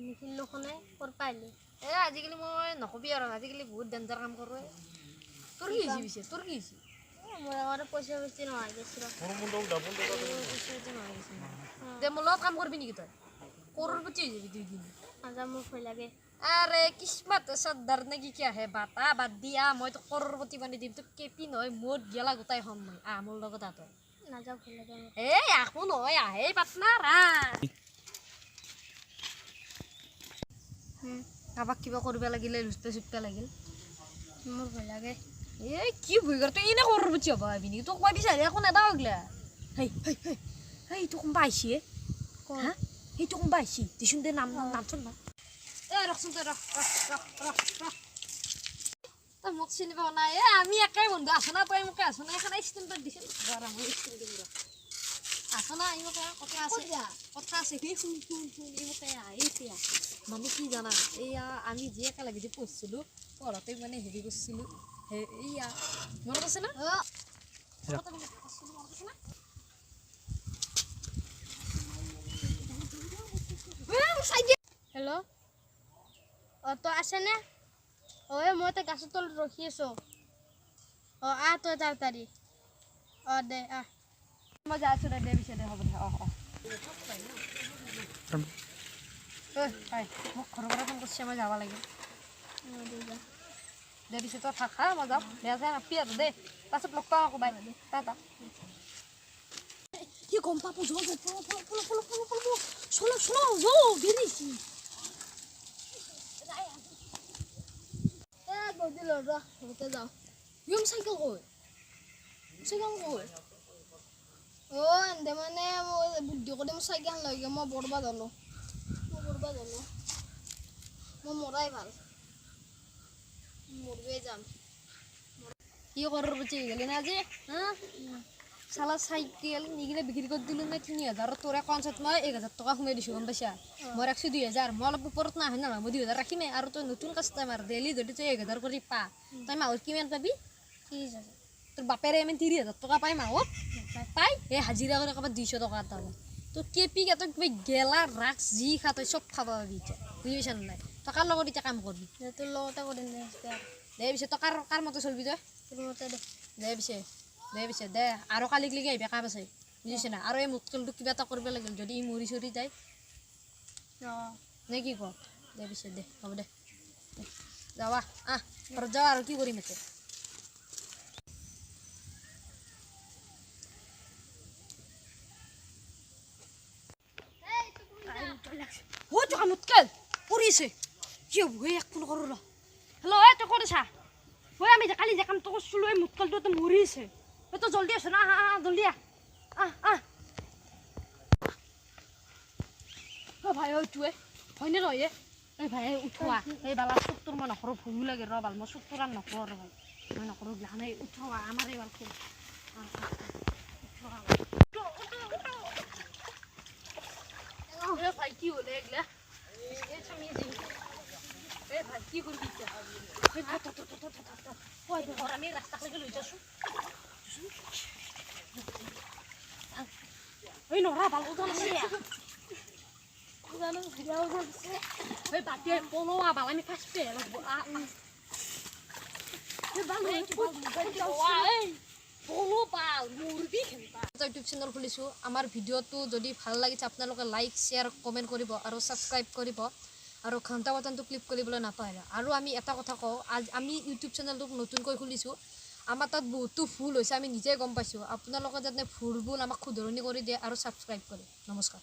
নিখিল খনে কৰ পাইলি আজিকালি মই নকবি আৰু আজিকালি বহুত ডেঞ্জাৰ কাম কৰোঁ তোৰ কি হৈছে পিছে তোৰ কি হৈছে মোৰ আগতে পইচা বেছি নহয় গৈছিল দে মোৰ লগত কাম কৰিবি নেকি তই কৰোৰপতি হৈ যাবি 2 দিন আজা মোৰ ভয় লাগে আৰে কিসমত চৰ্দাৰ নেকি কি আহে বাটা বাদ দিয়া মই তোক কৰোৰপতি বান্ধি দিম তোক কেপি নহয় মোৰ গেলা গোটাই হ'ম মই মোৰ লগত তই নাযাওঁ ভয় লাগে একো নহয় আহে পাটনাৰ কাৰোবাক কিবা কৰিব লাগিলে লুচপে চুপে লাগিল মোৰ ভয় লাগে কি ভয় কৰ তই এনে কৰোৰপতি হ'ব আবি নেকি তোক মই বিচাৰি একো নেদাও গলা তোক কোনোবা আহিছে সেইটো কোনোবা আহিছে দেচোন দে নামচোন না ৰচোন তই তই মোক চিনি পাৱ নাই আমি একে বন্ধু আছো না তই মোকে আছো না এখন ষ্টেণ্ডত দিছিল আছো না এই মোকে কথা আছে শুন এই মোকে এতিয়া মানে কি জানা এয়া আমি যি একেলগে যে পঢ়িছিলোঁ পঢ়াতে মানে হেৰি কৰিছিলোঁ এয়া মনত আছে না হেল্ল' তই আছেনে মই তই গাছৰ তলত ৰখি আছোঁ তই তাড়াতাড়ি দে মই যাই আছোঁ দে পিছে দে হ'ব দে মোক ঘৰৰ পৰা ফোন কৰিছে মই যাব লাগে দে পিছে তই থাক মই যাম বেয়া যায় নাপি আৰু দেই পাছত লগ পাওঁ আকৌ বাই টাটা কি গম পাব চলো বেরিয়েছি যাওঁ সাইকেল কই এনে মানে মই বুদ্ধি কৰি মোৰ চাইকেল লৈ গৈ মই বৰবাদ হ'লোঁ মই মৰাই ভাল মৰবে যাম কি করার বুঝে গেলি না যে শালা সাইকেল নিগিলে বিক্রি করে দিল না 3000 তোরা কনসার্ট মই 1000 টাকা কমে দিছো গম পাইছা মই রাখছি 2000 মই অলপ উপরত না হয় না মই 2000 রাখিমে আর তো নতুন কাস্টমার ডেলি যদি তুই 1000 করে পা তাই মাহত কিমান পাবি 30000 তোর বাপেরে এমন 30000 টাকা পাই মাহত পাই এই হাজিরা করে কবা 200 টাকা দাও তো কেপি কে তো গেলা রাখ জি খা তুই সব খাবা পাবি বুঝিস না টাকার লগত এটা কাম করবি তোর লগতে করে দে পিছে টাকার কার মতো চলবি তুই তোর মতে দে পিছে দে আৰু কালিক লেগি আহিবি কাম আছে বুজিছ না আৰু এই মুটকলটো কিবা এটা কৰিব লাগিল যদি ই মৰি চৰি যায় নে কি ক দে পিছে দে হ'ব দে যাৱা ঘৰত যাৱা আৰু কি কৰিম এতিয়া ও তো মুটকল পৰিছে কি হৈ এক ফোন কৰো ৰ হেল্ল' তই ক'ত আছা আমি কালি যে কামটো কৰিছিলোঁ এই মুটকলটো মৰিছে তো জলদি আছো না জলদি ভাই উঠোৱে হয়নে নহয় এই ভাই উঠোৱা এই বালা চুটটোৰ মই নকৰোঁ ভয়ো লাগে ৰ বাল মই চুটটোৰ আৰু নকৰোঁ ৰ ভাই মই নকৰোঁ গ্লানে উঠোৱা আমাৰ এই বাল খেল ভাই কি হ'লে এইগিলা ভাই কি কৰিবি এতিয়া আমি ৰাস্তালৈকে লৈ যাইছোঁ এই নৰা ভাল ওজন আছে বাটিয়ে পলোৱা বাল আমি ফাৰ্ষ্ট পে ইউটিউব চেনেল খুলিছোঁ আমাৰ ভিডিঅ'টো যদি ভাল লাগিছে আপোনালোকে লাইক শ্বেয়াৰ কমেণ্ট কৰিব আৰু ছাবস্ক্ৰাইব কৰিব আৰু ঘণ্টা বটনটো ক্লিক কৰিবলৈ নাপাহৰিব আৰু আমি এটা কথা কওঁ আমি ইউটিউব চেনেলটো নতুনকৈ খুলিছোঁ আমাৰ তাত বহুতো ভুল হৈছে আমি নিজে গম পাইছোঁ আপোনালোকে যাতে ভুলবোৰ আমাক শুধৰণি কৰি দিয়ে আৰু ছাবস্ক্ৰাইব কৰে নমস্কাৰ